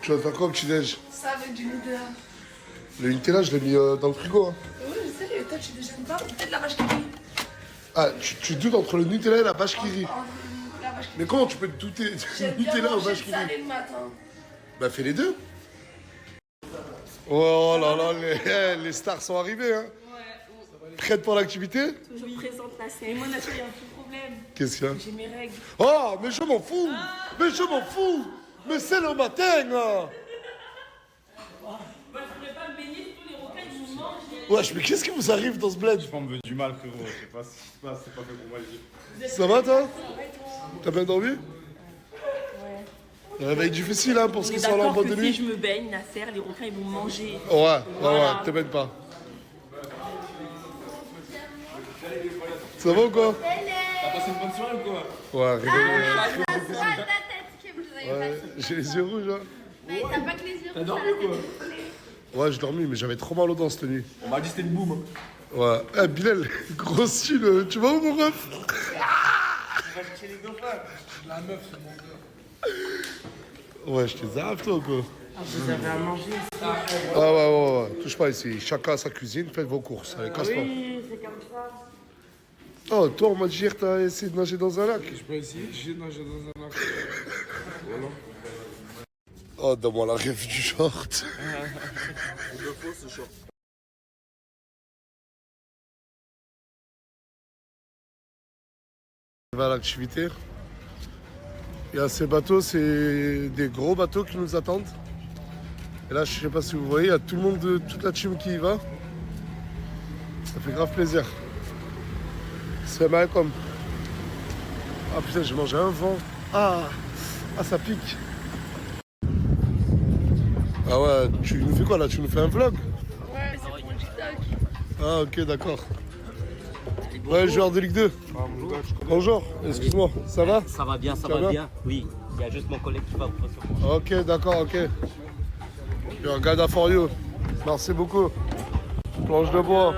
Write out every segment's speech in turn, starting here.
Tu vas faire quoi au petit-déj? Ça avec du Nutella. Le Nutella, je l'ai mis dans le frigo. Hein. Oui, je sais, et toi tu déjeunes pas? Peut-être la vache qui rit. Ah, tu doutes entre le Nutella et la vache qui rit. La vache qui Mais comment tu peux te douter du J'aime bien Nutella aux manger vaches qui salé rit? le matin. Bah fais les deux. Oh là là, les stars sont arrivées. Hein. Prête pour l'activité? Je présente la scène. Moi, Nacho, il y a un petit problème. Qu'est-ce qu'il y a? J'ai mes règles. Oh, mais je m'en fous. Mais je m'en fous. Mais c'est le matin. Hein. Moi, je pourrais pas me baigner, tous les requins, ils nous mangent. Wesh, mais qu'est-ce qui vous arrive dans ce bled? On me veut du mal, frérot. Je sais pas ce qui se passe, c'est pas fait pour moi le dire. Ça va toi? T'as bien dormi? Ouais. Réveil difficile hein, pour ceux qui sont là en boîte de Si nuit. je me baigne, Nasser, les requins, ils vont me manger. Ouais, Voilà. ouais, t'embête pas. Ça va ou quoi? T'as passé une bonne soirée ou quoi? Ouais, réveil. La tête que vous avez Ouais, j'ai les yeux rouges hein. Mais t'as pas que les yeux. T'as dormi ou quoi? Ouais, j'ai dormi, mais j'avais trop mal aux dents cette nuit. On m'a dit c'était une boum. Ouais. Eh, Bilal, gros style, tu vas où mon ref? La meuf, c'est mon gars. Ouais, je te zappe toi quoi. Vous avez à manger. Ah ouais, touche pas ici. Chacun à sa cuisine, faites vos courses. Allez, casse-toi. Oui, c'est comme ça. Oh, toi, on m'a dit hier, t'as essayé de nager dans un lac. Je peux essayer, j'ai nagé dans un lac. Voilà. Oh, donne-moi la rêve du short. Il me faut ce short. On va à l'activité. Il y a ces bateaux, c'est des gros bateaux qui nous attendent. Et là, je sais pas si vous voyez, il y a tout le monde, toute la team qui y va. Ça fait grave plaisir. C'est mal comme. Ah putain, j'ai mangé un vent. Ah, ça pique. Ah ouais, tu nous fais quoi là? Tu nous fais un vlog? Ouais, c'est pour TikTok. Ah ok, d'accord. Ouais, joueur de Ligue 2. Bonjour, excuse-moi, ça va? Ça va bien, ça Ça va va bien. Oui, il y a juste mon collègue qui va vous recevoir. Ok, d'accord, ok. Regarde for you. Merci beaucoup. Planche de bois.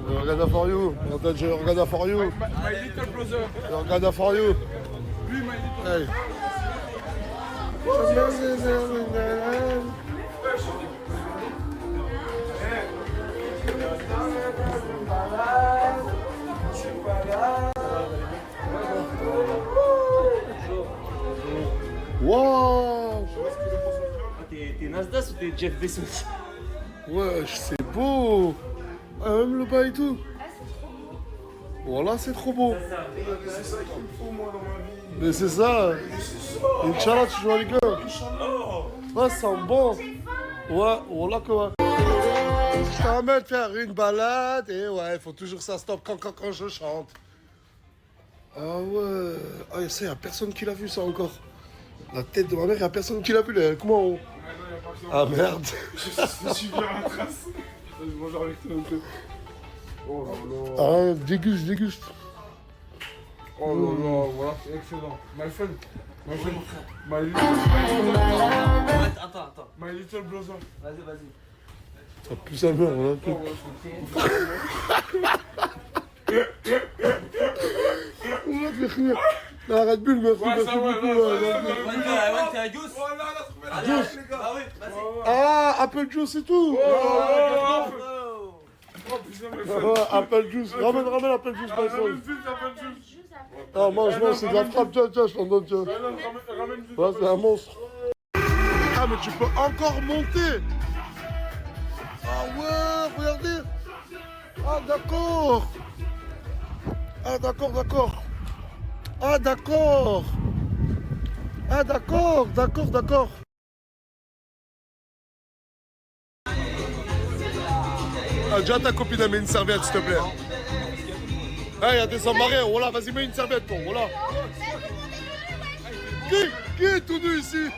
Regarde for you. Regarde for you. My little brother. Regarde for you. Lui, my little Hey. Wow. T'es Nasdaq ou t'es Jeff Bezos? Wesh, c'est beau. Ah, même le bas et tout. Voilà, c'est trop beau. C'est ça qu'il me faut, moi, dans ma vie. Mais c'est ça. Inch'Allah, tu joues à Ligue 1. Ouais, ça sent bon. Ouais, voilà que ouais. Je t'emmène faire une balade et ouais, il faut toujours ça stop quand je chante. Ah ouais. Ah, ça, y a personne qui l'a vu ça encore. La tête de ma mère, y a personne qui l'a vu. Là. Comment on... Ah merde. Je suis bien à la trace. Je mange avec toi un peu. Oh là là. Ah, déguste. Oh là là, voilà, c'est excellent. My friend. My friend. Attends. My little brother. Vas-y. Ah, plus ça meurt, voilà. Oh, ouais, On va te faire rire. La Red Bull, merci, Ouais, merci ça va, beaucoup. ouais, ouais, ouais, merci. T'es un juice? Oh là, on a trouvé la Allez, juice. les gars. Ah oui, vas-y. Ah, Apple Juice et tout. Oh putain, my friend. Ouais, Apple Juice. Ramène Apple Juice, my Ramène friend. vite, ramène juice. Ah, mange, c'est de la frappe, tiens, je t'en donne, tiens. Ramène vite. Ouais, c'est un monstre. Ah, mais tu peux encore monter. Ah ouais, regardez. Ah, d'accord. Ah, d'accord. Ah, déjà ta copine, elle met une serviette, s'il te plaît. Ah, il y a des hommes mariés, voilà, vas-y, mets une serviette, toi, voilà. Qui est tout nu ici?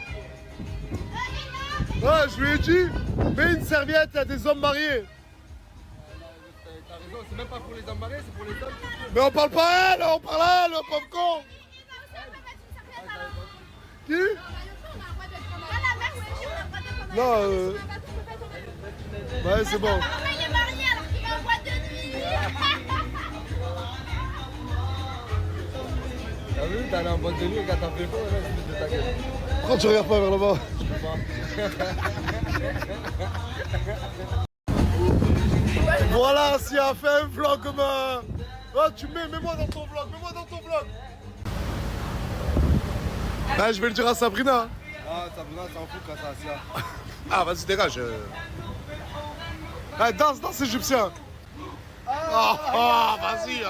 Ah, je lui ai dit, mets une serviette, il y a des hommes mariés. T'as raison, c'est même pas pour les hommes mariés, c'est pour les hommes. Mais on parle pas à elle, on parle à elle, pauvre con. Qui? Non, ouais, c'est bon. Il est marié alors qu'il va en boîte de nuit. T'as vu, t'es allé en boîte de nuit, regarde, t'as fait quoi, là, c'est de ta gueule. Pourquoi tu regardes pas vers là-bas? Voilà, si a fait un vlog comme un... Oh, mets-moi dans ton vlog, mets-moi dans ton vlog. Ah, je vais le dire à Sabrina. Ah, Sabrina, s'en fout quand ça, Asia. Ah, vas-y, dégage. Ah, danse égyptien. Ah, vas-y.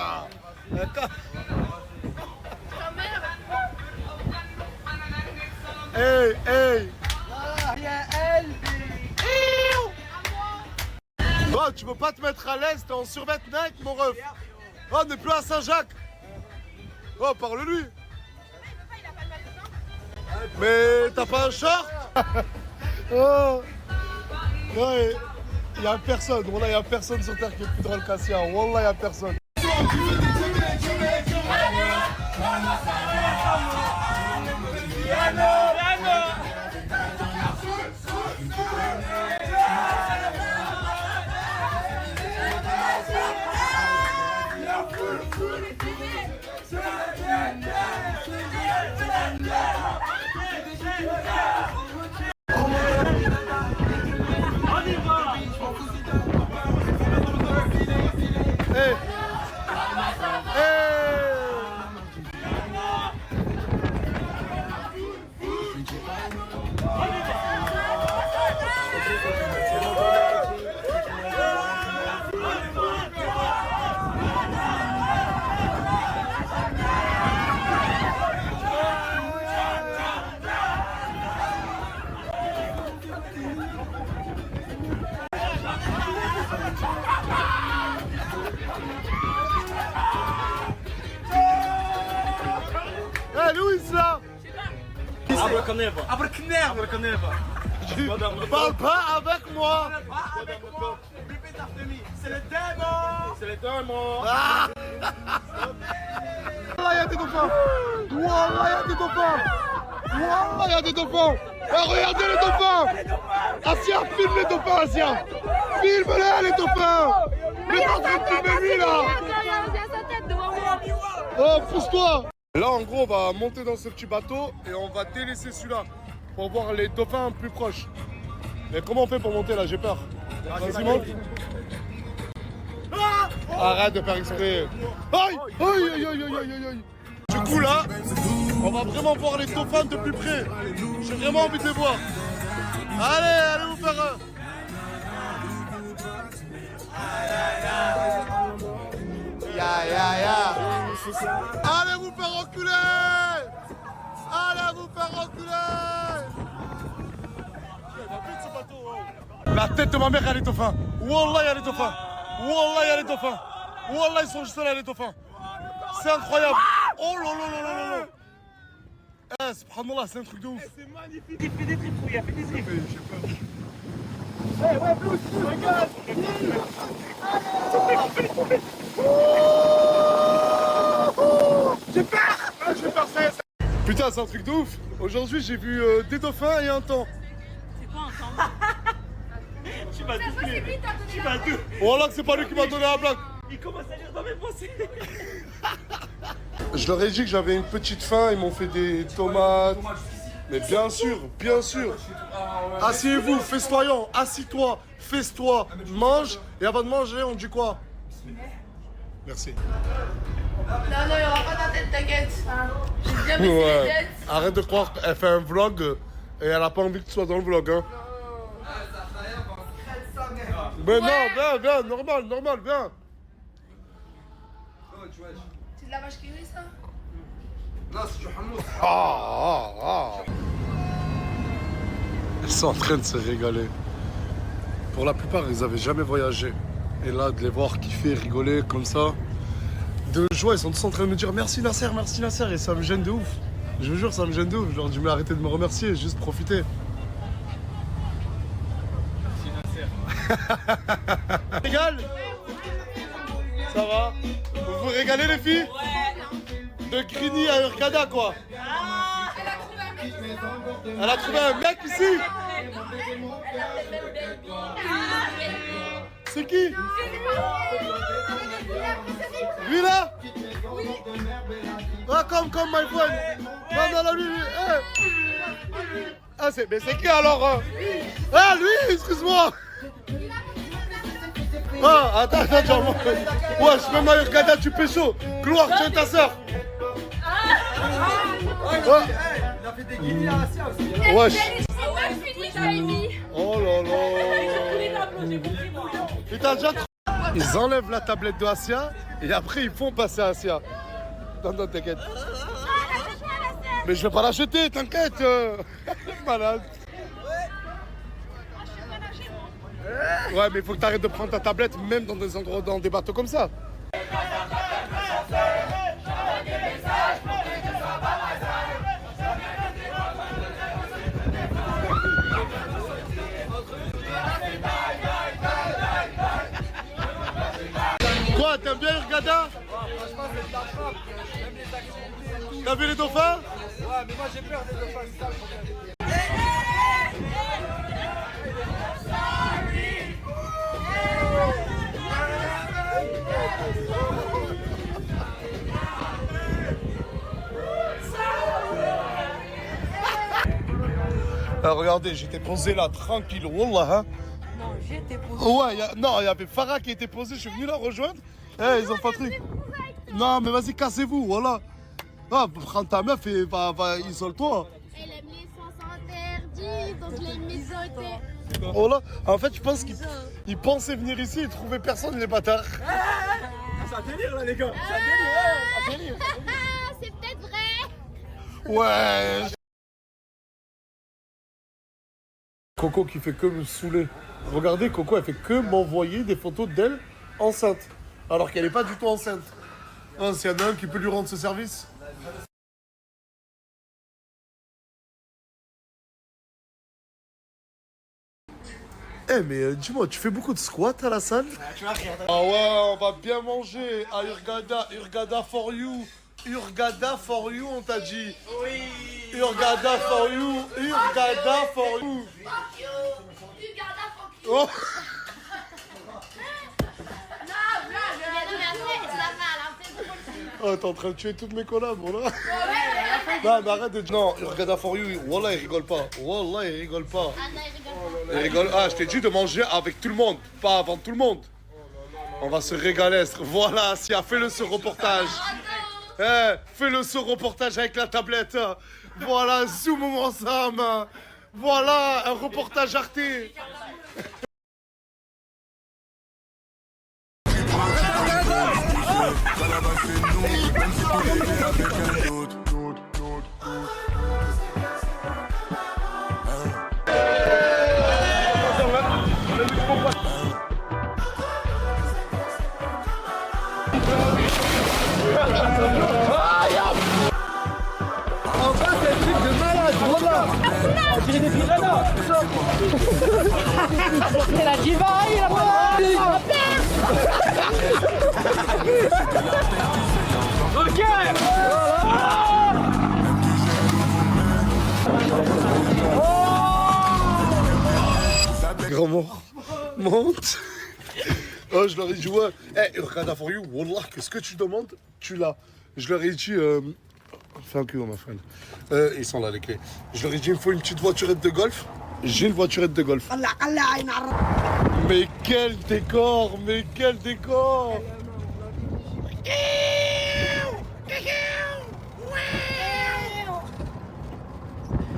Hey, hey. Oh, tu peux pas te mettre à l'aise, t'es en survêt Nike, mon ref. Oh, on n'est plus à Saint-Jacques. Oh, parle-lui. Mais t'as pas un short? Oh. Ouais, y a personne. Wallah, y a personne sur terre qui est plus drôle qu'Asia. Wallah, y a personne. Hey. Hey, Louis, là. Abracadabra. Abracadabra. Parle pas avec moi. C'est le démon. C'est le démon. Ah. Wallah, y a des dauphins. Wallah, y a des dauphins. Wallah, y a des dauphins. Eh, regardez les dauphins. Asia, filme les dauphins, Asia. Filme-les, les dauphins. Mais t'es en train de filmer lui, là. Oh, pousse-toi. Là, en gros, on va monter dans ce petit bateau et on va délaisser celui-là pour voir les dauphins plus proches. Mais comment on fait pour monter là? J'ai peur. Vas-y, monte. Arrête de faire exprès. Aïe, aïe, aïe, aïe, aïe, aïe, aïe. Du coup, là, on va vraiment voir les dauphins de plus près. J'ai vraiment envie de les voir. Allez, allez vous faire un. Ya, ya, ya. Allez vous faire enculer. Allez vous faire enculer. La tête de ma mère, il y a les dauphins. Wallah, il y a les dauphins. Wallah, il y a les dauphins. Wallah, ils sont juste là, les dauphins. C'est incroyable. Oh là là là là là. Eh, subhanallah, c'est un truc de ouf. C'est magnifique. Il fait des trips, il a fait des trips. J'ai peur. Eh ouais, Blue, regarde. J'ai peur. J'ai peur, ça y est. Putain, c'est un truc de ouf. Aujourd'hui, j'ai vu des dauphins et un temps. C'est quoi un temps? Tu m'as tout. Tu m'as tout. Wallah, que c'est pas lui qui m'a donné la blague. Il commence à lire dans mes pensées. Je leur ai dit que j'avais une petite faim, ils m'ont fait des tomates. Mais bien sûr, bien sûr. Asseyez-vous, festoyons, assis-toi, fesse-toi, mange. Et avant de manger, on dit quoi? Merci. Non, non, il n'y aura pas ta tête, t'inquiète. J'ai bien baissé les têtes. Arrête de croire qu'elle fait un vlog et elle a pas envie que tu sois dans le vlog. Hein. Mais non, viens, normal, viens. C'est de la vache qui rit, ça? Non, c'est du hamoud. Ils sont en train de se régaler. Pour la plupart, ils avaient jamais voyagé. Et là, de les voir kiffer, rigoler comme ça, de joie, ils sont tous en train de me dire merci Nasser, et ça me gêne de ouf. Je vous jure, ça me gêne de ouf. J'aurais dû m'arrêter de me remercier, juste profiter. Régale. Ça va? Vous vous régalez les filles? De Grigny à Hurghada quoi. Elle a trouvé un mec ici. C'est qui? Lui là? Ah comme my friend. Non, lui. Mais c'est qui alors Ah, lui, excuse-moi. Ah, attends, genre. Ouais, je même à Urgada, tu pécho. Gloire, tu es ta soeur. Ouais. Il a fait des guinées à Asia aussi. Wesh. Oh Oh là là. tous les tableaux, j'ai compris moi. Putain, déjà. Ils enlèvent la tablette de Asia et après ils font passer Asia. Non, t'inquiète. Mais je vais pas l'acheter, t'inquiète. Malade. Ouais, mais il faut que t'arrêtes de prendre ta tablette même dans des endroits, dans des bateaux comme ça. Quoi, t'aimes bien Urgada? Franchement, c'est de la frappe. Même les activités et tout. T'as vu les dauphins? Ouais, mais moi j'ai peur des dauphins, c'est ça le problème. Regardez, j'étais posé là, tranquille, wallah. Hein. Non, j'étais posé. Ouais, non, il y avait Farah qui était posé, je suis venu la rejoindre. Eh, ils ont pas de truc. Non, mais vas-y, cassez-vous, voilà. Ah, prends ta meuf et va isole-toi. Elle aime les sens interdits, donc les misotés. Voilà. En fait, je pense qu'ils pensaient venir ici et trouver personne, les bâtards. C'est un délire là, les gars. C'est un délire. C'est peut-être vrai. Ouais. Coco qui fait que me saouler. Regardez, Coco, elle fait que m'envoyer des photos d'elle enceinte. Alors qu'elle n'est pas du tout enceinte. Hein, s'il y en a un qui peut lui rendre ce service. Eh mais dis-moi, tu fais beaucoup de squats à la salle? Ah ouais, on va bien manger à Urgada. Urgada for you. Urgada for you, on t'a dit. Oui. Urgada for you. Urgada for you. Oh. Oh, t'es en train de tuer toutes mes collabs, là. Non, mais arrête de dire. Non, Urgada for you. Wallah, il rigole pas. Wallah, il rigole pas. Il rigole. Ah, je t'ai dit de manger avec tout le monde, pas avant tout le monde. On va se régaler. Voilà, Sia, fais-le ce reportage. Eh, fais-le ce reportage avec la tablette. Voilà, zoomons ensemble. Voilà, un reportage Arte. C'est la diva, il a pas. Ok. Grand mort. Monte. Oh, je leur ai dit, ouais. Eh, Urgada for you, wallah, que ce que tu demandes, tu l'as. Je leur ai dit, fais un cul, ma friend. Ils sont là, les clés. Je leur ai dit, il me faut une petite voiturette de golf. J'ai une voiturette de golf. Mais quel décor, mais quel décor.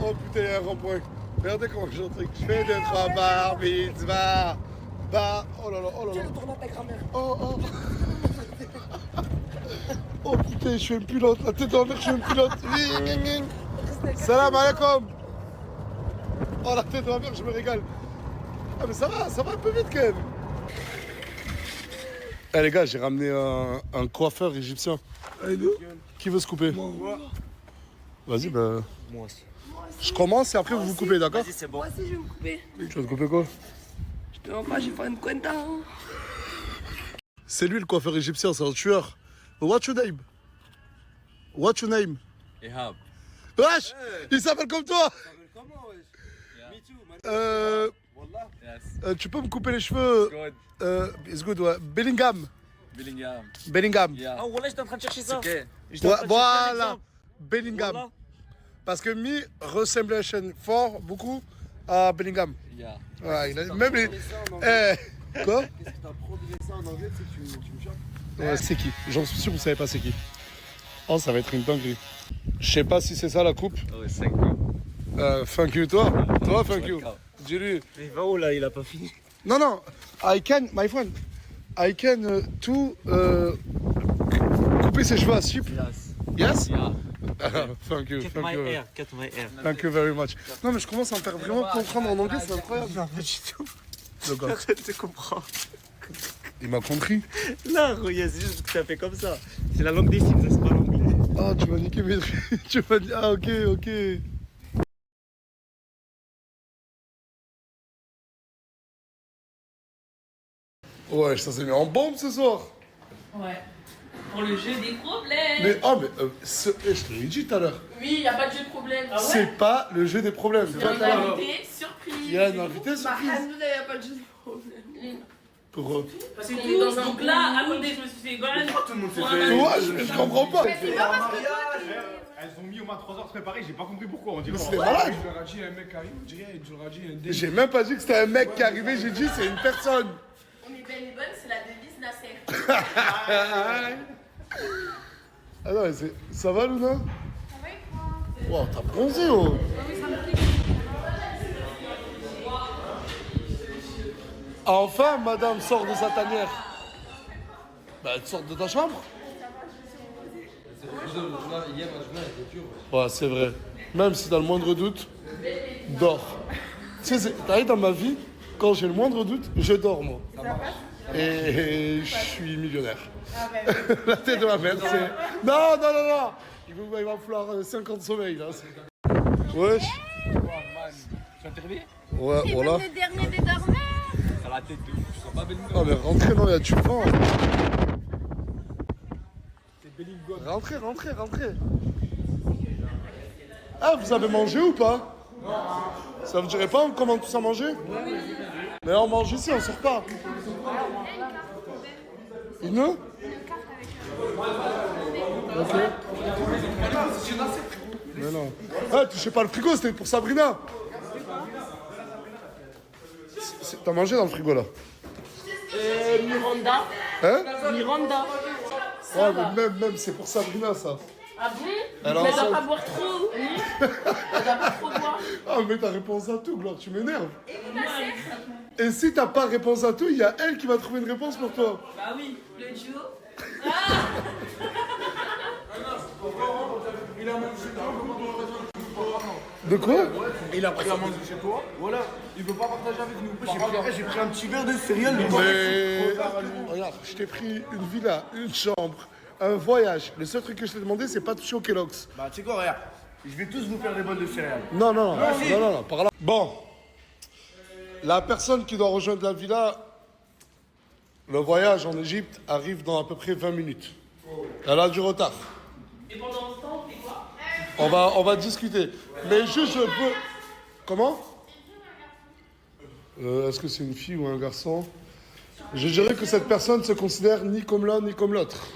Oh putain, il y a un rond-point. Regardez comment je chante. Je fais 2, 3 bar mitzvah. Bah, oh là là, oh là là. Oh, oh. Oh putain, je suis un pilote. La tête en l'air, je suis un pilote. Salam alaikum. Oh, la tête en l'air, je me régale. Ah, mais ça va un peu vite quand même. Eh les gars, j'ai ramené un coiffeur égyptien. Qui veut se couper? Moi. Vas-y, bah. Moi aussi. Je commence et après vous vous coupez, d'accord? Vas-y, c'est bon. Moi aussi, je vais me couper. Tu vas te couper quoi? Je te vois pas, j'ai fait une cuenta. C'est lui le coiffeur égyptien, c'est un tueur. What's your name? What's your name? Ehab. Wesh! Il s'appelle comme toi! Comment, wesh? Me too, man. Wallah. Yes. Tu peux me couper les cheveux? Good. It's good, ouais. Bellingham. Bellingham. Bellingham. Yeah. Ah, voilà, j'étais en train de chercher ça. Ok. Ouais, voilà. Bellingham. Parce que me ressemblation fort beaucoup à Bellingham. Yeah. Ouais, il a même les. Quoi? Qu'est-ce que t'as progressé en anglais, tu sais que tu me chopes? Ouais, c'est qui? J'en suis sûr que vous savez pas c'est qui. Oh, ça va être une dinguerie. Je sais pas si c'est ça la coupe. Ouais, 5 ans. Thank you, toi. Toi, thank you. Dis-lui. Mais il va où là? Il a pas fini. Non, non. I can, my friend. I can couper ses cheveux à Chypre. Yes? Yeah. Thank you, Cut thank my you. hair, cut my hair. Thank you very much. Non, mais je commence à me faire vraiment comprendre en anglais, c'est incroyable. Non, pas du tout. Le gars, Arrête de comprendre. il m'a compris. Là, regarde, c'est juste que ça fait comme ça. C'est la langue des films, ça c'est pas l'anglais. Ah, tu m'as niqué mes trucs. Tu m'as dit. Ah, ok, ok. Ouais, ça s'est mis en bombe ce soir. Ouais. Pour le jeu des problèmes. Mais, je te l'ai dit tout à l'heure. Oui, y a pas de jeu de problème. Ah ouais? C'est pas le jeu des problèmes. Il y Toi, a tout une à l'heure. invité surprise. Il y a une invitée Bah, surprise. Hanouna, y a pas de jeu de problème. Pour eux. Parce C'est qu'on tout. est dans un Donc là, attendez, je me suis fait gagner. Tout le monde s'est Pour fait. un Ouais, je comprends pas. C'est pas parce que toi, Elles ont mis au moins 3 heures à se préparer, j'ai pas compris pourquoi. On dirait. Mais c'était malade. Je leur ai dit un mec arrive, on dirait, je leur ai dit un délire. J'ai même pas dit que c'était un mec qui arrivait, j'ai dit c'est une personne. on est belle et bonne, c'est la devise Nasser. Ah non, mais ça va, Luna? Ça va et toi? Wow, t'as bronzé, oh. Oui, ça me plaît. Enfin, madame sort de sa tanière. Bah, elle sort de ta chambre. Ouais, c'est vrai. Même si t'as le moindre doute, dors. Tu sais, t'arrives dans ma vie, quand j'ai le moindre doute, je dors, moi. Et je suis millionnaire. La tête de ma mère, c'est... Non, non, non, non. Il va falloir 5 ans de sommeil, là. Wesh. Tu as terminé? Ouais, C'est voilà. même le dernier des dormeurs. À la tête de ouf, tu seras pas Bellingham. Non, mais rentrez, non, il y a du vent. Rentrez, rentrez, rentrez. Ah, vous avez mangé ou pas? Ça vous dirait pas, on commande tous à manger? Mais on mange ici, on sort pas. Une? Ok. Mais non. Ah, touchez pas le frigo, c'était pour Sabrina. T'as mangé dans le frigo là? Miranda. Hein? Miranda. Ouais, mais même c'est pour Sabrina ça. Ah bon? Alors, Mais elle ça- doit pas boire trop. Elle doit pas trop boire. Ah, mais t'as réponse à tout, Gloire, tu m'énerves. Et si t'as pas réponse à tout, il y a elle qui va trouver une réponse pour toi. Bah oui, le duo. De quoi? Il a pris à manger chez toi, voilà, il veut pas partager avec nous. J'ai pris un petit verre de céréales, Mais... Regarde, je t'ai pris une villa, une chambre, un voyage. Le seul truc que je t'ai demandé, c'est pas toucher au Kellogg's. Bah, tu sais quoi, regarde, je vais tous vous faire des bols de céréales. Non, non, non, non, non, par là. Bon, la personne qui doit rejoindre la villa, le voyage en Égypte arrive dans à peu près 20 minutes. Elle a du retard. Et pendant ce temps, on fait quoi? On va discuter. Mais juste, je veux... Comment? Est-ce que c'est une fille ou un garçon? Je dirais que cette personne se considère ni comme l'un ni comme l'autre.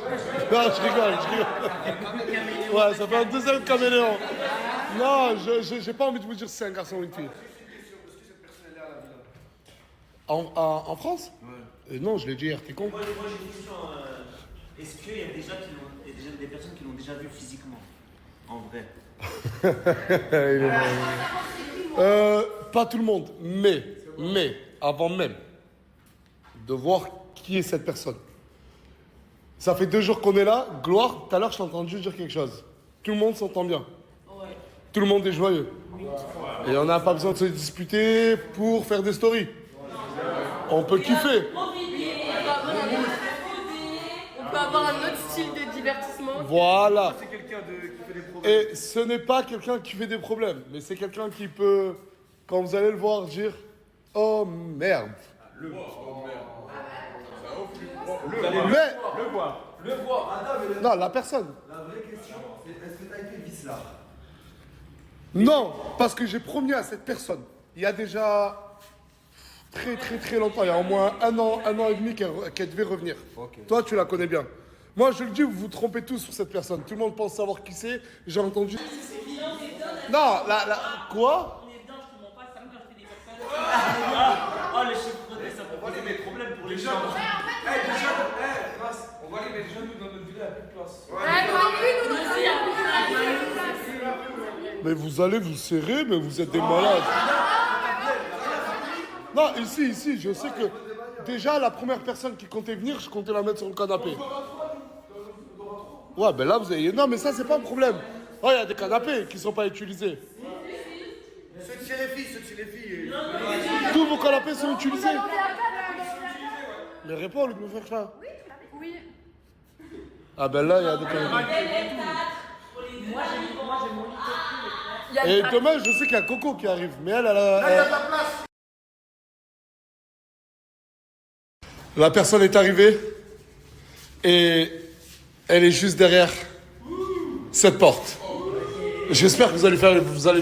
Non, je rigole, je rigole. Ouais, ça fait un deuxième caméléon. Non, j'ai pas envie de vous dire si c'est un garçon ou une fille. En France? Non, je l'ai dit hier, t'es con. Moi j'ai une question. Est-ce qu'il y a des personnes qui l'ont déjà vu physiquement? En vrai? Pas tout le monde, mais, avant même de voir qui est cette personne. Ça fait 2 jours qu'on est là. Gloire, tout à l'heure, je t'ai entendu dire quelque chose. Tout le monde s'entend bien. Tout le monde est joyeux. Et on n'a pas besoin de se disputer pour faire des stories. On peut kiffer. On peut avoir un autre style de divertissement. Voilà. C'est quelqu'un qui fait des problèmes. Et ce n'est pas quelqu'un qui fait des problèmes, mais c'est quelqu'un qui peut, quand vous allez le voir, dire « Oh merde ». Mais, Le bois. non, la personne. La vraie question, c'est est-ce que t'as été vicelard? Non, parce que j'ai promis à cette personne, il y a déjà très longtemps, il y a au moins un an et demi qu'elle devait revenir. Toi, tu la connais bien. Moi, je le dis, vous vous trompez tous sur cette personne. Tout le monde pense savoir qui c'est. J'ai entendu... C'est bilan des donnes Non, quoi? On est dedans, je te mens pas, ça me quand je fais des personnes. Oh, les chiffres ça peut poser des problèmes pour les gens. On va aller, mais déjà, nous, dans notre villa, il n'y a plus de place. Mais vous allez vous serrer, mais vous êtes des malades. Non, ici, je sais que déjà la première personne qui comptait venir, je comptais la mettre sur le canapé. Ouais, ben là vous avez. Non, mais ça c'est pas un problème. Oh, il y a des canapés qui sont pas utilisés. Ceux de chez les filles. Tous vos canapés sont utilisés. Mais réponds au lieu de me faire ça. Oui. Ah ben là, il y a des canapés. Et demain, je sais qu'il y a Coco qui arrive, mais elle La personne est arrivée et elle est juste derrière cette porte. J'espère que vous allez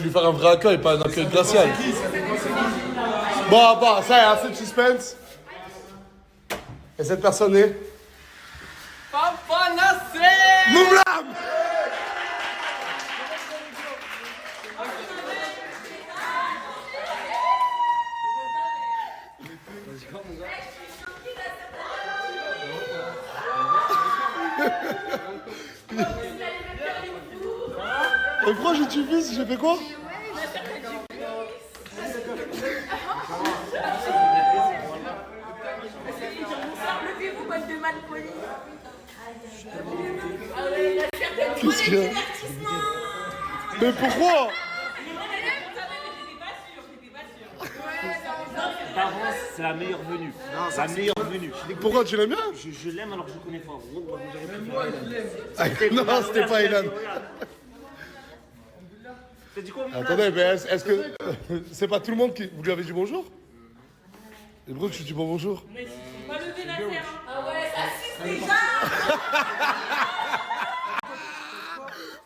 lui faire un vrai accueil, pas un accueil glacial. Bon, ça y est, assez de suspense. Et cette personne est... Papa Nassé! Moumlam! Et pourquoi j'ai tué fils? J'ai fait quoi? Levez-vous, bonne de mal poli. Qu'est-ce qu'il y a? Mais pourquoi? Par contre, c'est la meilleure venue. La meilleure venue. Pourquoi tu l'aimes bien? Je l'aime alors que je connais pas. Non, c'était pas Ilan. T'as dit quoi? Attendez, mais est-ce que c'est pas tout le monde qui... Vous lui avez dit bonjour? Et pourquoi tu dis pas bonjour? Mais pas lever la terre. Ah ouais, ça suce déjà.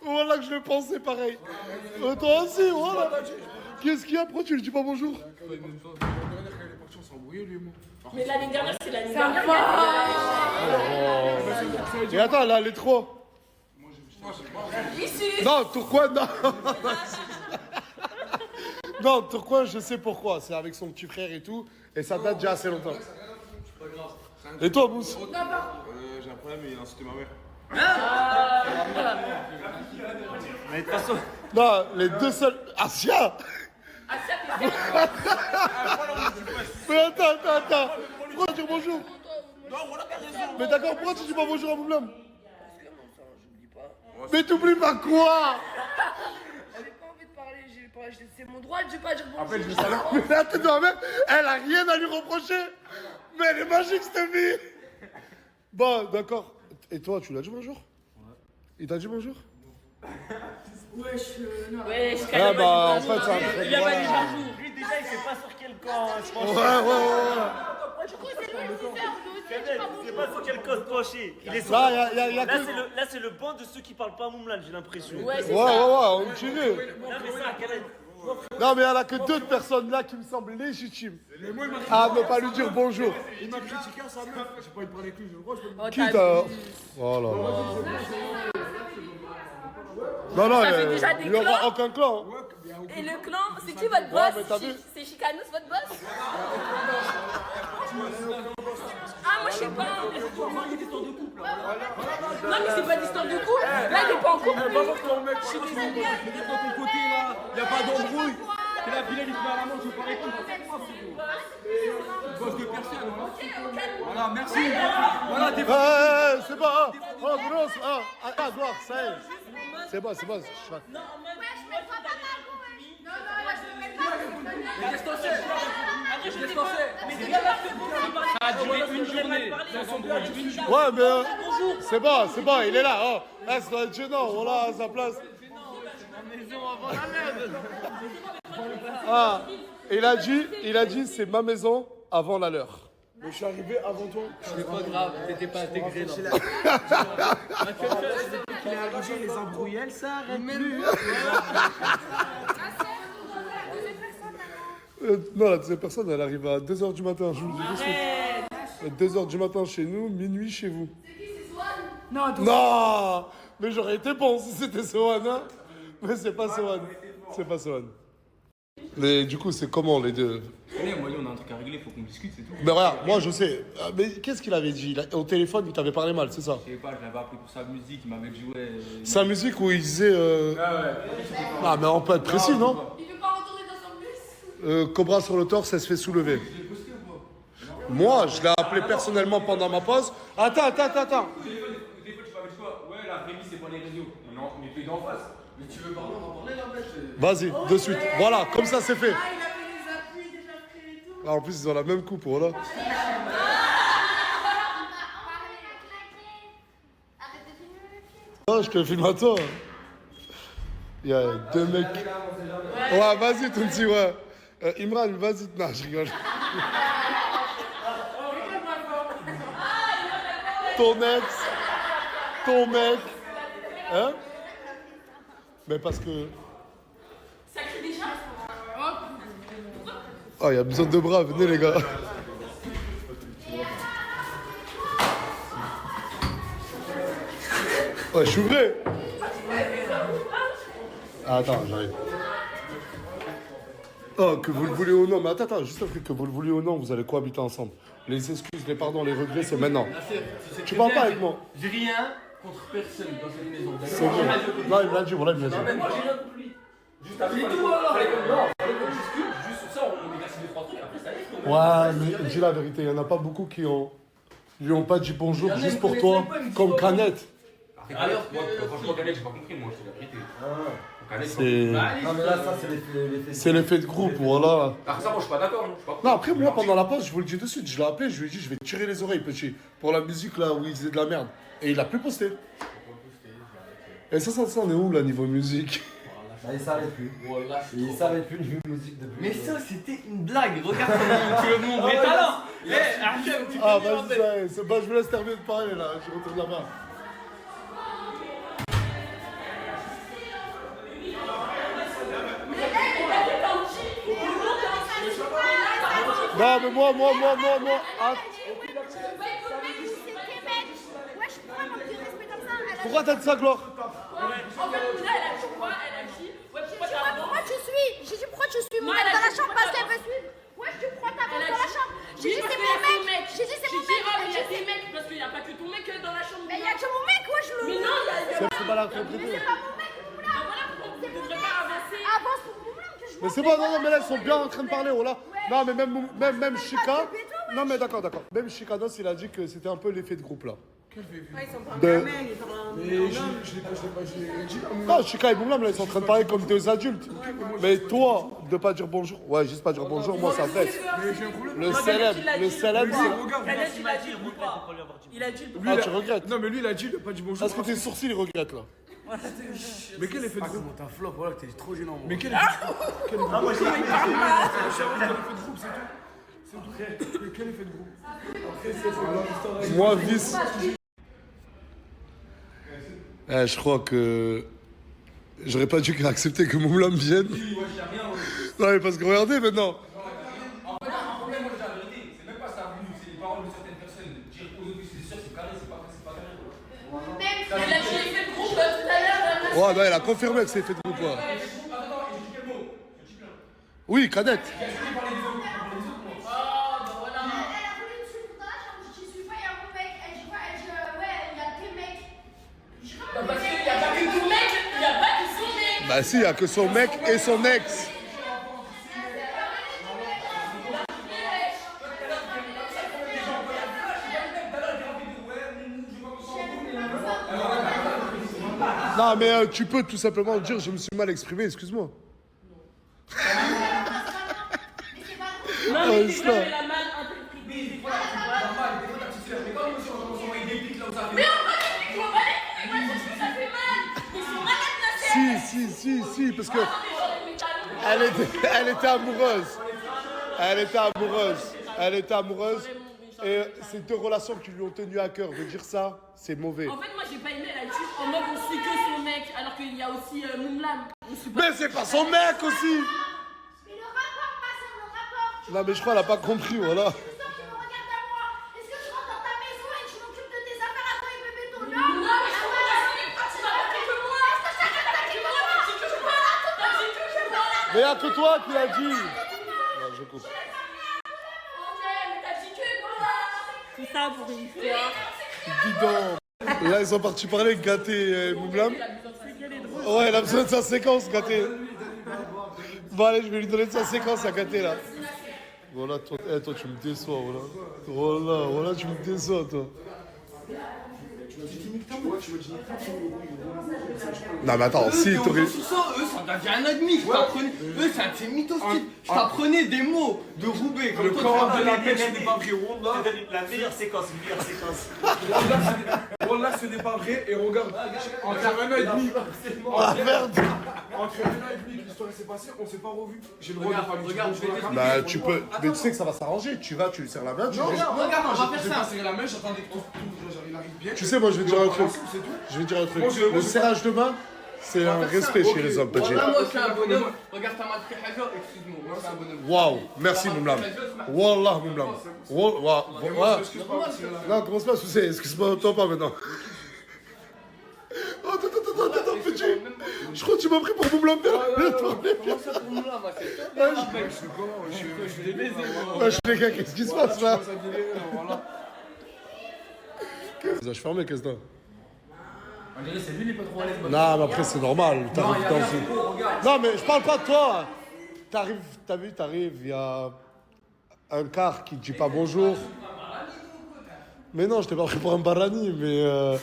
Voilà que je le pensais pareil. Toi aussi, voilà. Qu'est-ce qu'il y a? Pourquoi tu lui dis pas bonjour? Mais l'année dernière, c'est l'année dernière. Et attends, là, les trois. Non, Tourcoing, non. Non, Tourcoing, je sais pourquoi. C'est avec son petit frère et tout. Et ça date déjà assez longtemps. Et toi, Mousse? J'ai un problème, il a insulté ma mère. Mais de toute façon. Non, les deux seuls... Asia. Mais attends. Pourquoi dire bonjour? Mais d'accord, pourquoi tu dis pas bonjour à Moumlam? Mais t'oublies pas quoi? J'ai pas envie de parler, c'est mon droit de pas dire bonjour. Après, je veux savoir. Mais attends, toi-même, elle a rien à lui reprocher. Mais elle est magique, cette fille. Bon, d'accord. Et toi, tu l'as dit bonjour? Ouais. Il t'a dit bonjour? Ouais, Ah bah, en fait, c'est un il a pas dit bonjour. Lui, déjà, il sait pas sur quel camp se pencher. Ouais. Du coup, c'est lui qui fait. Il sait pas sur quel camp se pencher. Il est sur... Là, y a Là, c'est le banc de ceux qui parlent pas Moumlan, j'ai l'impression. Ouais, c'est Ouais, ça. on continue. Non, mais ça, Non, mais il y en a que deux personnes là qui me semblent légitimes à ne pas lui dire bonjour. Il m'a critiqué à sa meuf. J'ai pas envie de parler avec lui. Je crois que je peux... Qui t'a... Oh là là. Non, Ça fait déjà des il n'y aura clans. aucun clan. Et le clan, c'est qui votre Ouais, mais boss? t'as vu? C'est Chicanous, votre boss? Ah, moi, je sais pas. Non, mais c'est pas d'histoire de couple. Là, il est pas en couple. Ton mec, je suis dans ton côté là. Y'a pas d'embrouille. Et la fille, il te met à la main, tu veux pas répondre. Bosse de personne, voilà. Voilà, merci. Voilà, t'es C'est pas... Oh, grosse. Ah, gloire, ça y est. C'est bon. Non, moi, je mets pas ta main, Non, moi, je mets pas. Mais qu'est-ce que t'en sais? Après, je sais pas. Mais c'est bien parce que ça a duré une journée. Ouais, mais... C'est bon, il est là. Oh, là, ça doit être gênant. Voilà, à sa place. Ah, il a dit, c'est ma maison avant la leur. Mais je suis arrivé avant toi. C'est pas grave, t'étais pas intégré dans Il est arrivé, les embrouilles, elles s'arrêtent plus. Non, la deuxième personne, elle arrive à 2h du matin. Je vous le dis tout de suite. 2h du matin chez nous, minuit chez vous. Non, mais j'aurais été bon si c'était Sohan, hein. Mais c'est pas Sohan. C'est pas Sohan. Mais du coup, c'est comment les deux? Moi, on a un truc à régler, faut qu'on discute, c'est tout. Ben regarde, moi je sais. Mais qu'est-ce qu'il avait dit? Au téléphone, il t'avait parlé mal, c'est ça? Je sais pas, je l'avais appelé pour sa musique, il m'avait joué. Sa musique où il disait. Ah, mais on peut être précis, non? Il veut pas retourner dans son bus. Cobra sur le torse, ça se fait soulever. Moi, je l'ai appelé personnellement pendant ma pause. Attends. Au téléphone, tu m'avais dit quoi? Ouais, la vraie vie, c'est pas les réseaux. Non, mais tu es d'en face. Mais tu veux parler, on va parler là, mec. Vas-y, de suite. Voilà, comme ça c'est fait. Ah, il a fait les appuis déjà prêts et tout. Ah, en plus, ils ont la même coupe, voilà. Arrête de filmer le pied. Ah, je te filme à toi. Il y a deux mecs. Ouais, vas-y, Tonti, ouais. Imran, vas-y, non, je rigole. Ton ex, ton mec. Hein? Mais parce que. Ça crie déjà. Oh, il y a besoin de bras, venez les gars. Ouais, je suis vrai. Ah, attends, j'arrive. Oh, que vous le voulez ou non, mais attends, juste un truc, que vous le voulez ou non, vous allez cohabiter ensemble. Les excuses, les pardons, les regrets, c'est maintenant. Tu parles pas avec moi. J'ai rien contre personne dans cette maison. C'est bon. Non, il me l'a dit, voilà, il me l'a dit. Mais moi, j'ai rien contre lui. Juste après, fallait qu'on discute, juste sur ça, on est cassé 2-3 trucs, après ça allait. Ouais, mais dis la vérité, il y en a pas beaucoup qui lui ont pas dit bonjour juste pour toi, comme Canette. Alors, franchement, Canette, j'ai pas compris, moi, c'est la vérité. C'est... Non, mais là, ça, c'est l'effet. C'est l'effet de groupe, voilà. Après ça, moi, je suis pas d'accord. Non, après, moi, pendant la pause, je vous le dis de suite, je l'ai appelé, je lui ai dit, je vais te tirer les oreilles, petit, pour la musique là où il faisait de la merde. Et il a plus posté. Et ça on est où là, niveau musique? Bah, il s'arrête plus. Il s'arrête plus niveau musique depuis. Mais ça, c'était une blague. Regarde comment tu le montres. Mais talent. Ah, vas-y, c'est bon, je me laisse terminer de parler là, je retourne là-bas. Non, mais moi. Ah, pourquoi t'as dit ça, Gloire? En fait, Mouna, elle a dit quoi? Elle a dit, ouais, pourquoi t'as bon? Pourquoi tu suis? J'ai dit pourquoi tu suis mon mec dans la chambre parce qu'elle veut suivre. Ouais, tu prends ta femme dans la chambre. J'ai dit c'est mon mec. J'ai dit c'est mon mec. Il y a des mecs, parce qu'il n'y a pas que ton mec dans la chambre. Mais il y a que mon mec, wesh le. Mais non, il y a. C'est pas la Mais compléter. c'est pas mon mec, Moula. Voilà pourquoi vous ne devrez pas avancer. Avance pour Moula que je Mais c'est bon, non, mais là, ils sont bien en train de parler, oh là. Non, mais même Chica. Non, mais d'accord. Même Chicanos, il a dit que c'était un peu l'effet de groupe là. De... Non, Chica et Moumlam, là, ils sont en train de parler comme deux adultes. Mais toi, de pas dire bonjour. Ouais, juste pas dire bonjour, moi, ça blesse. Le célèbre, c'est. Il a dit le Ah, tu regrettes. Non, mais lui, il a dit, il a pas dit bonjour. Est-ce que tes sourcils, ils regrettent là? Mais quel effet de groupe? T'as flop, voilà, t'es trop gênant. Moi. Mais quel effet de groupe? Non, moi j'ai pas. C'est tout. Mais quel effet de groupe? Moi, vice. Je crois que. J'aurais pas dû accepter que Moumlam vienne. Non, mais parce que regardez maintenant. En fait, le problème, moi, je dis la vérité. C'est même pas ça venu, c'est les paroles de certaines personnes. Dire aux autres, c'est sûr, c'est carré, c'est pas carré. Il a dit l'effet de groupe tout à l'heure. Ouais, non, elle a confirmé que c'est fait de groupe. Ouais. Attends, j'ai dit quel mot? Oui, Cadette. Elle a voulu me suivre dans la chambre. Je suis pas, il y a mon mec. Elle dit quoi? Elle dit ouais, il y a tes mecs. Je dis comment Parce qu'il n'y a pas que ton mec, il n'y a pas que son mec. Bah si, il y a que son mec et son ex. Non, mais tu peux tout simplement dire je me suis mal exprimé, excuse-moi. Non, Ouais, mais c'est c'est ça. vrai qu'elle a mal interprété. Mais on va les couilles, moi je trouve que ça fait mal. Ils sont malades la tête. Si, parce que elle était amoureuse. Elle était amoureuse. Et c'est deux relations qui lui ont tenu à cœur. De dire ça, c'est mauvais. En fait, moi j'ai pas aimé la tue en mode on suit que son mec, alors qu'il y a aussi Moumlam. Mais c'est pas son mec aussi. Mais le rapport, pas sur le rapport. Non, mais je crois qu'elle a pas compris, voilà. Tu sens qu'il me regarde à moi. Est-ce que tu rentres dans ta maison et tu t'occupes de tes affaires à toi et bébé ton Non, mais je trouve que la famille, tu m'as attaqué que moi. Est-ce que chacun t'a dit que moi? Tu parles à ton a que toi qui l'as dit. Non, je coupe. Ok, mais t'as dit que quoi? Tout ça pour une histoire. Bidon. Là, ils sont partis parler avec Gâté et Moublam. Ouais, il a besoin de sa séquence, Gâté. Bon, allez, je vais lui donner de sa séquence à Gâté, là. Voilà, toi, toi, tu me déçois, voilà. Voilà, tu me déçois, toi. Non, mais attends, si, t'aurais. Tout ça, eux, ça date un an et demi. Eux, c'est un mytho style. Je t'apprenais des mots de Roubaix. Comme Le toi, corps tu de vas la donner pêche, ce n'est pas vrai. La meilleure séquence, une meilleure séquence. Wallah, ce n'est pas vrai. Et regarde, entre un an et demi. Ah, merde. Entre un an et demi que l'histoire s'est passée, on s'est pas revus. J'ai le droit de parler. Regarde, je vais t'expliquer. Bah, tu peux. Mais tu sais que ça va s'arranger. Tu vas, tu lui serres la main, tu Regarde, on va Je vais faire pas ça. serrer la main, j'attendais que tout il arrive bien. Tu sais, moi, je vais te dire un truc. C'est tout. Je vais te dire un truc. Moi, Le serrage de main, c'est un respect chez les hommes, petit. Voilà, moi, je suis un bonhomme. Regarde, t'as mal fait Haja, excuse-moi. Moi, je suis un bonhomme. Waouh, merci Moumlam. Wallah Moumlam. Non, commence pas à soucier, excuse-moi, toi pas maintenant. Oh, attends, petit. Je crois que tu m'as pris pour Moumlam. Comment ça pour nous là, ma tête? Je l'ai baisé, moi. Wesh les gars, qu'est-ce qui se passe là? Ça délirait, voilà. Je ferme, qu'est-ce que On dirait c'est lui, il est pas trop à l'aise. Non, mais après c'est normal, t'arrives dans une... Non, mais je parle pas de toi. T'arrives, t'as vu, il y a un car qui te dit pas bonjour. Mais non, je t'ai pas pris pour un barani, mais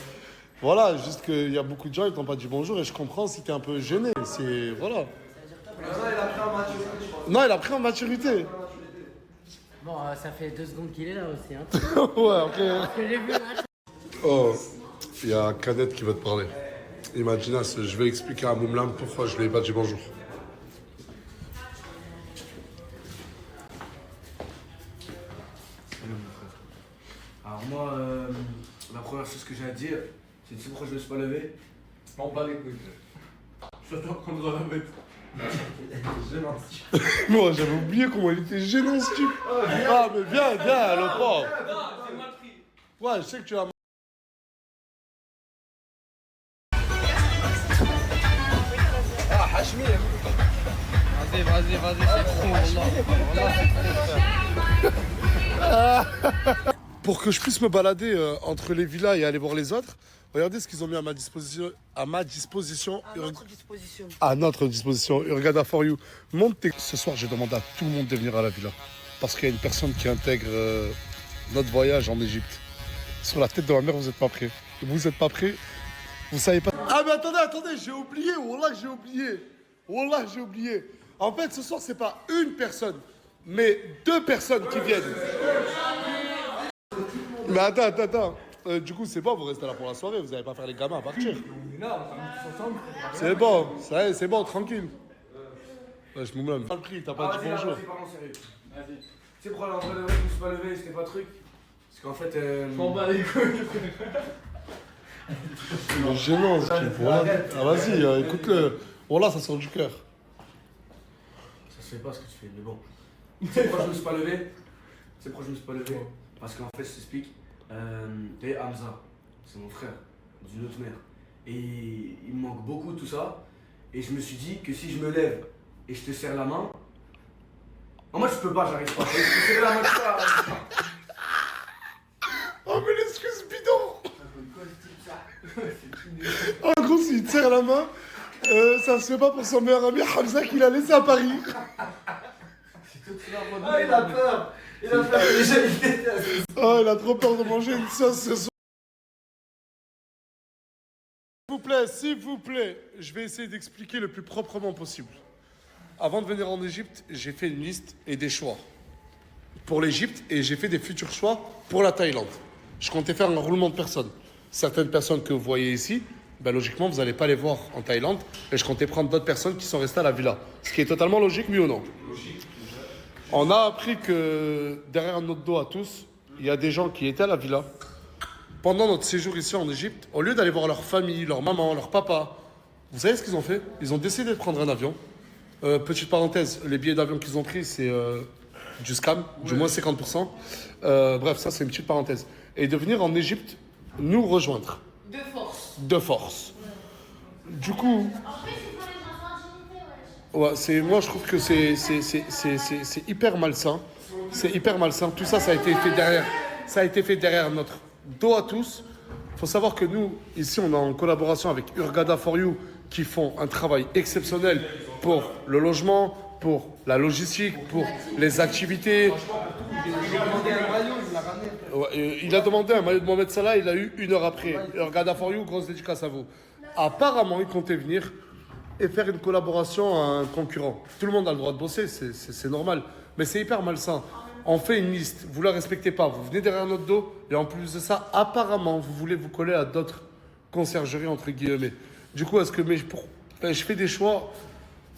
voilà, juste qu'il y a beaucoup de gens qui t'ont pas dit bonjour et je comprends si t'es un peu gêné. C'est. Voilà. Non, il a pris en maturité. Bon, ça fait 2 secondes qu'il est là aussi. Hein. Ouais, ok. Que j'ai vu là. Oh, il y a Cadet qui va te parler. Imagine, je vais expliquer à Moumlam pourquoi je lui ai pas dit bonjour. Alors moi, la première chose que j'ai à dire, c'est tu sais pourquoi je me suis pas levé? On bat les couilles. Je t'attends qu'on nous en la bête. Moi, j'avais oublié comment il était gênant ce type. Ah, mais viens, le pauvre. Non, c'est mal pris. Ouais, je sais que tu as. Vas-y, c'est trop, Pour que je puisse me balader entre les villas et aller voir les autres, regardez ce qu'ils ont mis à ma disposition. À notre disposition. Urgada for you. Ce soir, j'ai demandé à tout le monde de venir à la villa. Parce qu'il y a une personne qui intègre notre voyage en Égypte. Sur la tête de ma mère, vous n'êtes pas prêts. Vous n'êtes pas prêts. Vous savez pas. Ah, mais attendez, j'ai oublié. Wallah, j'ai oublié. En fait, ce soir, c'est pas une personne, mais 2 personnes qui viennent. Mais attends. Du coup, c'est bon, vous restez là pour la soirée, vous n'allez pas faire les gamins à partir. C'est bon, ça y est, c'est bon, tranquille. Ouais, je me mets pas le prix, t'as pas dit bonjour. Vas-y, parlons sérieux. Vas-y. Tu sais pourquoi en vrai de vrai, je me suis pas levé, c'était pas truc? Parce qu'en fait. On bat les couilles. C'est gênant ce type, voilà. Ah, vas-y, écoute-le. Voilà, ça sort du cœur. Ça se fait pas ce que tu fais, mais bon. Tu sais pourquoi je me suis pas levé? Parce qu'en fait, je t'explique. T'es Hamza, c'est mon frère, d'une autre mère. Et il me manque beaucoup tout ça. Et je me suis dit que si je me lève et je te serre la main. En moi, je peux pas, j'arrive pas. Je te serre la main, je peux pas. Oh, mais l'excuse bidon. En gros, s'il te serre la main, ça se fait pas pour son meilleur ami Hamza qu'il a laissé à Paris. Ah, il a peur. Oh, il a trop peur de manger une sauce ce soir. S'il vous plaît, je vais essayer d'expliquer le plus proprement possible. Avant de venir en Égypte, j'ai fait une liste et des choix pour l'Égypte et j'ai fait des futurs choix pour la Thaïlande. Je comptais faire un roulement de personnes. Certaines personnes que vous voyez ici, ben logiquement, vous n'allez pas les voir en Thaïlande. Et je comptais prendre d'autres personnes qui sont restées à la villa. Ce qui est totalement logique, oui ou non? On a appris que derrière notre dos à tous, il y a des gens qui étaient à la villa. Pendant notre séjour ici en Égypte, au lieu d'aller voir leur famille, leur maman, leur papa, vous savez ce qu'ils ont fait? Ils ont décidé de prendre un avion. Petite parenthèse, les billets d'avion qu'ils ont pris, c'est du scam, du moins 50%. Bref, ça c'est une petite parenthèse. Et de venir en Égypte nous rejoindre. De force. Du coup... Ouais, moi je trouve que c'est hyper malsain. C'est hyper malsain. Tout ça, ça a été fait derrière. Ça a été fait derrière notre dos à tous. Il faut savoir que nous, ici, on est en collaboration avec Hurghada for You qui font un travail exceptionnel pour le logement, pour la logistique, pour les activités. J'ai demandé un maillot, il l'a ramené. Ouais, il a demandé un maillot de Mohamed Salah, il l'a eu 1 heure après. Hurghada for You, grosse dédicace à vous. Apparemment, il comptait venir et faire une collaboration à un concurrent. Tout le monde a le droit de bosser, c'est normal. Mais c'est hyper malsain. On fait une liste, vous la respectez pas, vous venez derrière notre dos, et en plus de ça, apparemment, vous voulez vous coller à d'autres conciergeries, entre guillemets. Du coup, est-ce que je fais des choix,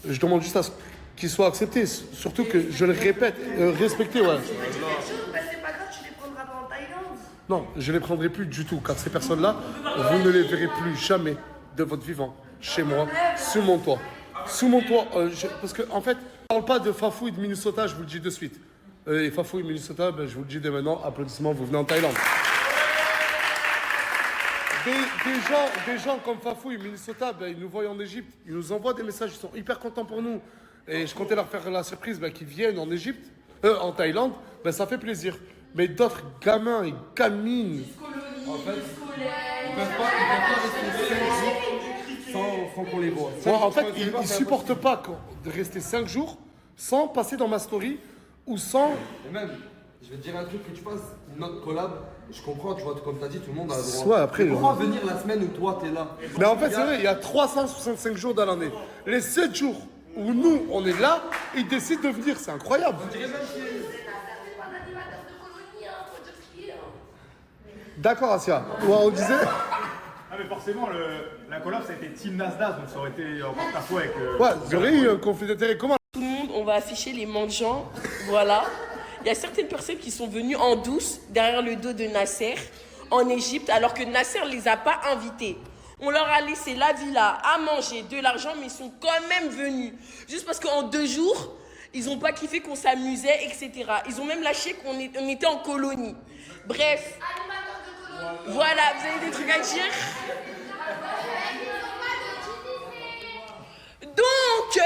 je demande juste à ce qu'ils soient acceptés. Surtout que, je le répète, respecter, ouais. C'est pas grave, tu les prendras pas en Thaïlande. Non, je les prendrai plus du tout, car ces personnes-là, vous ne les verrez plus jamais de votre vivant, chez moi, sous mon toit. Sous mon toit, parce que, en fait, je ne parle pas de Fafouille de Minnesota, je vous le dis de suite. Et Fafouille Minnesota, je vous le dis dès maintenant, applaudissements, vous venez en Thaïlande. Des gens comme Fafouille Minnesota, ils nous voient en Égypte, ils nous envoient des messages, ils sont hyper contents pour nous. Et je comptais leur faire la surprise qu'ils viennent en Égypte, en Thaïlande, ça fait plaisir. Mais d'autres gamins et gamines, En fait, ils peuvent pas rester 5 jours sans qu'on les voit. en fait, ils ne supportent pas de rester 5 jours sans passer dans ma story ou sans... Et même, je vais te dire un truc que tu fasses, notre collab, je comprends, tu vois, comme tu as dit, tout le monde a le droit. Ouais, après, Mais pourquoi venir la semaine où toi t'es là? Mais en fait, c'est vrai, il y a 365 jours dans l'année. Les 7 jours où nous, on est là, ils décident de venir, c'est incroyable. D'accord, Asia. Ouais, on disait... Ah mais forcément, la collab ça a été Team Nasdaq, donc ça aurait été en porte-à-faux avec... Ouais, vous aurez eu un conflit d'intérêt. Comment? Tout le monde, on va afficher les mendiants. Voilà. Il y a certaines personnes qui sont venues en douce derrière le dos de Nasser en Égypte, alors que Nasser ne les a pas invités. On leur a laissé la villa, à manger, de l'argent, mais ils sont quand même venus. Juste parce qu'en 2 jours, ils n'ont pas kiffé qu'on s'amusait, etc. Ils ont même lâché qu'on était en colonie. Bref. Voilà, vous avez des trucs à dire? Donc,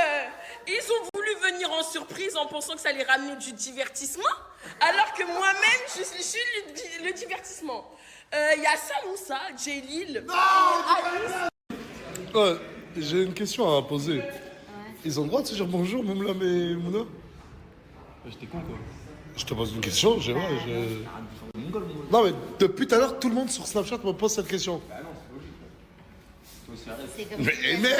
ils ont voulu venir en surprise en pensant que ça allait ramener du divertissement, alors que moi-même, je suis le divertissement. Il y a Samoussa, Djelil, Alice. Ouais, j'ai une question à poser. Ouais. Ils ont le droit de se dire bonjour, Moumlam et Mouna? J'étais con quoi. Je te pose une question, Non mais depuis tout à l'heure, tout le monde sur Snapchat me pose cette question. Bah non, c'est logique. Toi aussi, arrête. Mais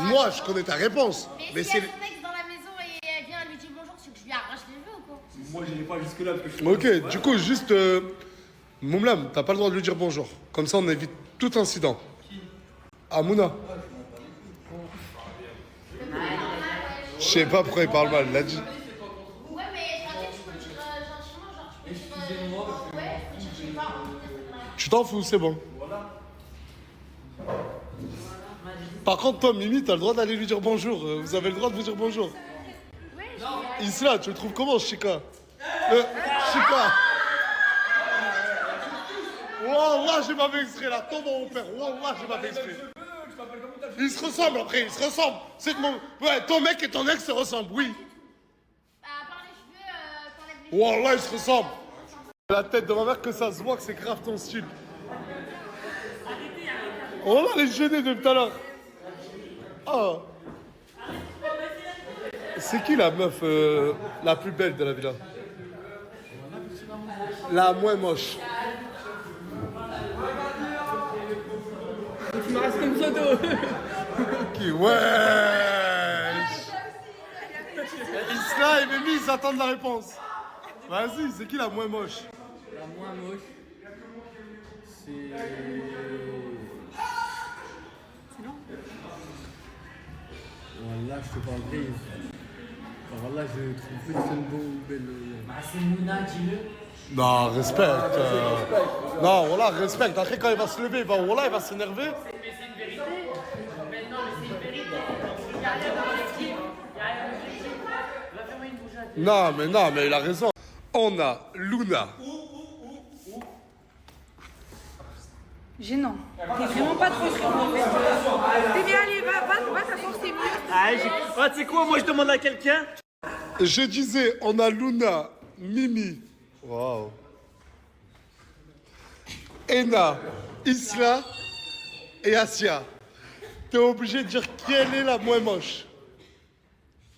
moi, je connais ta réponse. Mais si elle son ex dans la maison et elle vient, elle lui dit bonjour, c'est que je lui arrache les cheveux ou quoi? Moi, j'irai pas jusque-là parce que je Ok, du coup, juste... Moumlam, t'as pas le droit de lui dire bonjour. Comme ça, on évite tout incident. À Mouna. Je sais pas pourquoi il parle mal, il a dit... Ouais, mais je pensais que tu peux dire gentiment, genre tu peux dire. Ouais, tu peux dire je sais pas. Tu t'en fous, c'est bon. Par contre, toi, Mimi, t'as le droit d'aller lui dire bonjour. Vous avez le droit de vous dire bonjour. Isla, tu le trouves comment, Chika? Chika. Wallah, j'ai pas fait exprès là. Tombe mon père. Wallah, j'ai pas fait exprès. Ils se ressemblent après, ils se ressemblent. C'est que ouais, ton mec et ton ex se ressemblent, oui. À part les cheveux, t'enlèves les Wallah, ils se ressemblent. La tête de ma mère que ça se voit que c'est grave ton style. Oh là, elle est gênée depuis tout à l'heure. Oh. C'est qui la meuf la plus belle de la villa? La moins moche. Tu me restes comme Zodo. Qui? Ouais. Isla et Mimi, ils attendent la réponse. Vas-y, c'est qui la moins moche? La moins moche, c'est... Voilà, je te parle vrai. Voilà, je trouve que c'est une bonne belle. C'est Mouna, dis-le. Non, respecte. Non, voilà, respecte. Après, quand il va se lever, il va s'énerver. Mais c'est une vérité. Mais non, mais c'est une vérité. Il n'y a rien d'objectif. Il n'y a rien d'objectif. Va faire une bougeade. Non, mais il a raison. On a Luna. Gênant. T'es vraiment pas trop sûr en fait. T'es bien, allez, va t'asseoir, c'est mieux. Ah, tu sais quoi, moi je demande à quelqu'un. Je disais, on a Luna, Mimi, waouh, Ena, Isla et Asia. T'es obligé de dire quelle est la moins moche.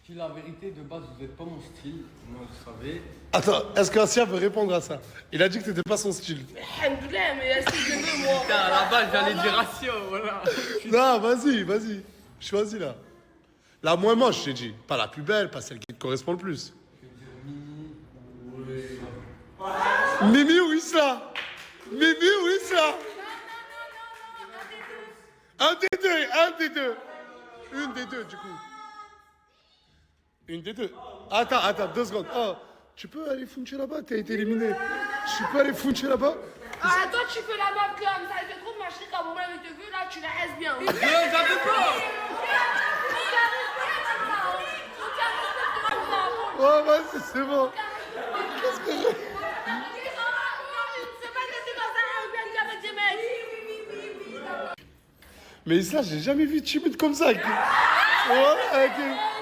Si la vérité, de base, vous n'êtes pas mon style, moi vous savez. Attends, est-ce qu'Asia veut répondre à ça? Il a dit que t'étais pas son style. Alhamdoulilah, mais est-ce que je veux, moi? Putain, à la base, j'allais dire ratio, voilà. Non, vas-y. Choisis là. La moins moche, j'ai dit. Pas la plus belle, pas celle qui te correspond le plus. Mimi ou Isla? Mimi ou Isla? Un des deux. Une des deux, du coup. Une des deux. Attends, 2 secondes. Oh, tu peux aller funcher là-bas, t'as été éliminé. Tu peux aller funcher là-bas? Ah, toi, tu fais la meuf comme ça, il fait trop de machin, quand mon mec te veut, là, tu la restes bien. Non, j'avais pas. Oh, vas-y, c'est bon. Qu'est-ce que je... Mais Isla, j'ai jamais vu timide comme ça. Voilà,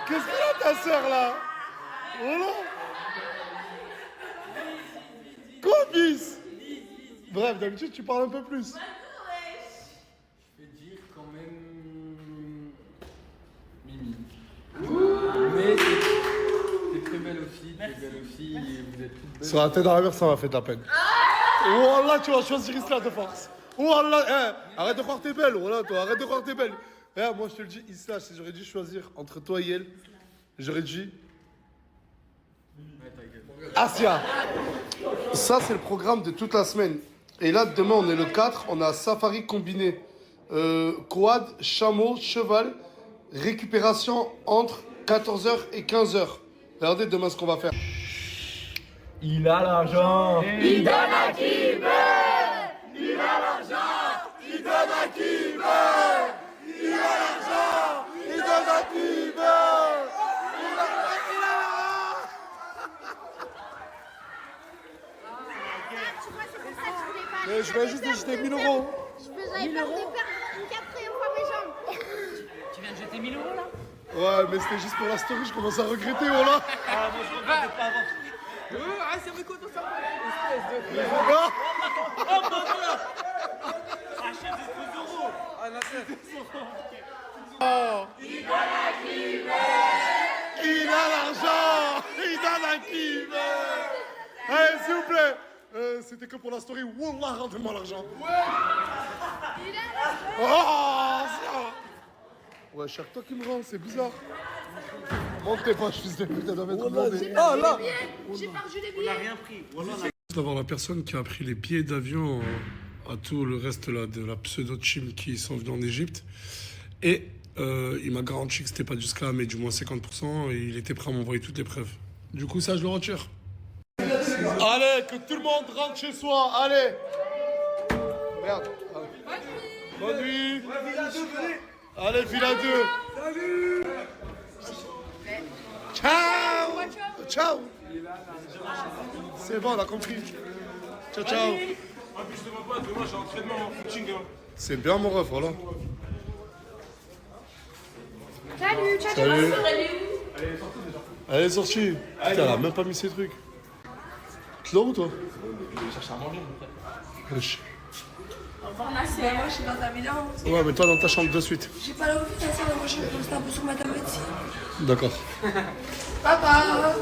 qu'est-ce qu'elle a ta sœur là? Voilà. Combis. Bref, d'habitude tu parles un peu plus. Je vais dire quand même. Mimi. Mais t'es très belle aussi, et vous êtes toutes belles. Sur la tête dans la mer, ça m'a fait de la peine. Wallah, tu vas choisir Isla de force. Wallah, arrête de croire que t'es belle, voilà, toi, arrête de croire que t'es belle. Moi, je te le dis, Isla, si j'aurais dû choisir entre toi et elle, j'aurais dit... Asia. Ça, c'est le programme de toute la semaine. Et là, demain, on est le 4, on a safari combiné. Quad, chameau, cheval, récupération entre 14h et 15h. Regardez demain ce qu'on va faire. Il a l'argent. Il donne à qui veut. Il a l'argent, il donne à qui veut. Il a l'argent, il donne à qui veut. Mais je vais juste jeter 1000 euros. J'avais peur de perdre une 4e fois mes jambes. Tu viens de jeter 1000 euros là? Ouais, mais c'était juste pour la story, je commence à regretter, voilà. Ah, moi je regrette de pas avoir. Ah, c'est vrai quoi ton cerveau? Achète des 2 euros. Ah, non, c'est... Il a l'argent, il donne à qui veut. Allez, s'il vous plaît. C'était que pour la story. Wallah, rendez-moi l'argent. Ouais. Oh, ça. Ouais, chaque toi qui me rend, c'est bizarre. Montez pas, je fils de pute, elle doit être blindée. Oh là. J'ai perdu les On billets. n'a rien pris. Voilà, D'avoir la personne qui a pris les billets d'avion à tout le reste là, de la pseudo-team qui sont venus en Égypte. Et il m'a garanti que c'était pas du scam, mais du moins 50%. Et il était prêt à m'envoyer toutes les preuves. Du coup, ça, je le retire. Allez, que tout le monde rentre chez soi. Allez. Merde. Allez. Bonne nuit. Allez, Villa 2. Salut. Ciao. Ciao. C'est bon, on a compris. Ciao, ciao. Ah, puis je te vois pas, demain j'ai entraînement en footing. C'est bien, mon ref, voilà. Salut, ciao, Salut. ciao. Elle est sortie. Putain, elle a même pas mis ses trucs. Tu dors où, toi? Je vais chercher à manger, mon frère. Wesh. Moi, je suis dans ta villa. Ouais, mais toi, dans ta chambre de suite. J'ai pas l'envie de faire ça, moi, je suis restée un peu sur ma tablette. D'accord. Papa.